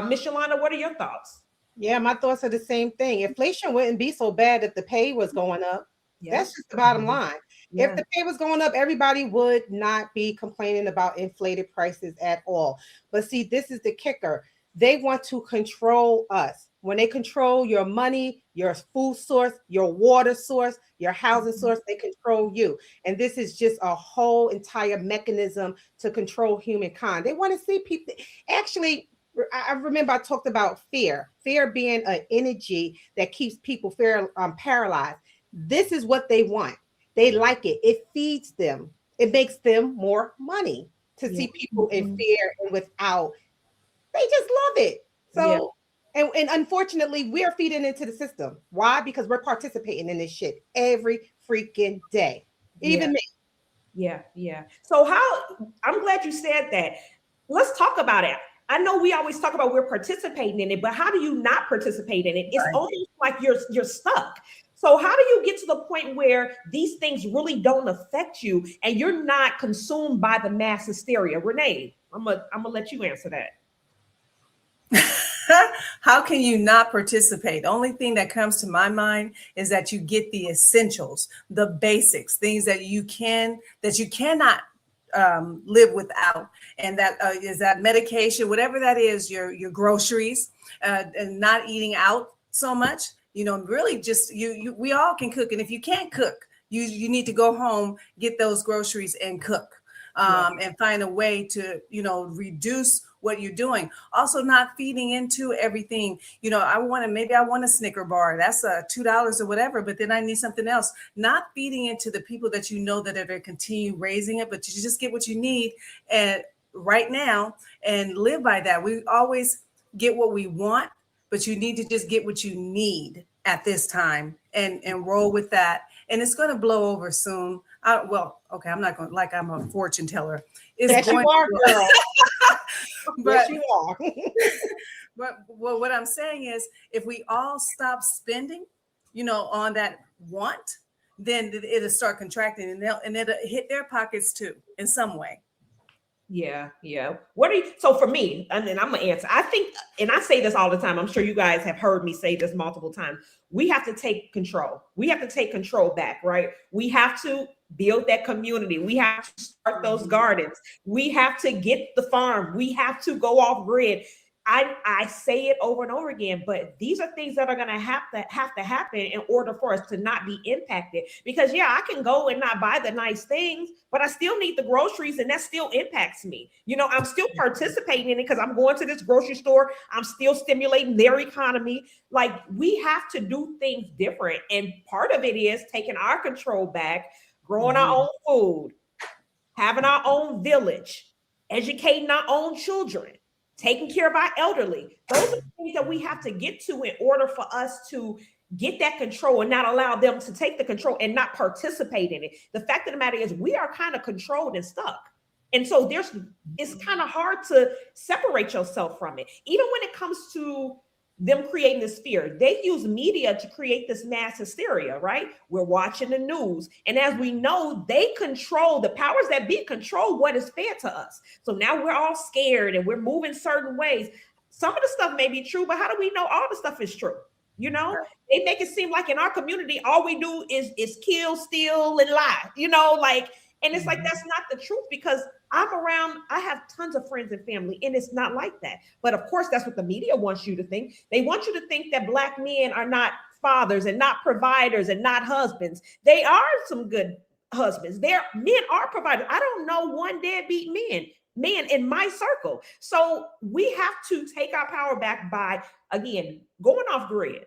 Miss Yolanda, what are your thoughts? Yeah, my thoughts are the same thing. Inflation wouldn't be so bad if the pay was going up. Yeah. That's just the bottom line. If Yeah. the pay was going up, everybody would not be complaining about inflated prices at all. But see, this is the kicker. They want to control us. When they control your money, your food source, your water source, your housing source, they control you. And this is just a whole entire mechanism to control humankind. They want to see people actually. I remember I talked about fear being an energy that keeps people paralyzed. This is what they want. They like it. It feeds them. It makes them more money to Yeah. see people in Mhm. fear and without. They just love it. Yeah. So, and unfortunately, we're feeding into the system. Why? Because we're participating in this shit every freaking day. Yeah. Even me. Yeah. Yeah. So I'm glad you said that. Let's talk about it. I know we always talk about we're participating in it, but how do you not participate in it? It's Right. almost like you're stuck. So how do you get to the point where these things really don't affect you and you're not consumed by the mass hysteria? Renee, I'm gonna let you answer that. How can you not participate? The only thing that comes to my mind is that you get the essentials, the basics, things that you cannot live without, and that is that medication, whatever that is, your groceries, and not eating out so much. Really, just you. We all can cook, and if you can't cook, you need to go home, get those groceries, and cook. Yeah. And find a way to reduce what you're doing. Also, not feeding into everything. I want a Snicker bar. That's $2 or whatever, but then I need something else. Not feeding into the people that that are going to continue raising it, but you just get what you need and right now and live by that. We always get what we want, but you need to just get what you need at this time and roll with that. And it's going to blow over soon. Okay, I'm not going like I'm a fortune teller. It's Yes, you going are, to, girl. Yes, but you are. but well, what I'm saying is, if we all stop spending, on that want, then it'll start contracting, and it'll hit their pockets too in some way. Yeah, yeah. What are you? So for me, and then I'm gonna answer. I think, and I say this all the time. I'm sure you guys have heard me say this multiple times. We have to take control. We have to take control back, right? We have to build that community. We have to start those gardens. We have to get the farm. We have to go off grid. I say it over and over again, but these are things that are going to have to happen in order for us to not be impacted. Because yeah, I can go and not buy the nice things, but I still need the groceries, and that still impacts me. I'm still participating in it because I'm going to this grocery store. I'm still stimulating their economy. Like, we have to do things different, and part of it is taking our control back, growing our own food, having our own village, educating our own children, taking care of our elderly. Those are things that we have to get to in order for us to get that control and not allow them to take the control and not participate in it. The fact of the matter is, we are kind of controlled and stuck. And so it's kind of hard to separate yourself from it. Even when it comes to them creating this fear, they use media to create this mass hysteria, right? We're watching the news. And as we know, they control, the powers that be control what is fed to us. So now we're all scared and we're moving certain ways. Some of the stuff may be true, but how do we know all the stuff is true? They make it seem like in our community, all we do is kill, steal, and lie, like, and it's like, that's not the truth, because I have tons of friends and family, and it's not like that. But of course, that's what the media wants you to think. They want you to think that Black men are not fathers and not providers and not husbands. They are some good husbands. Men are providers. I don't know one deadbeat men in my circle. So we have to take our power back by, again, going off grid.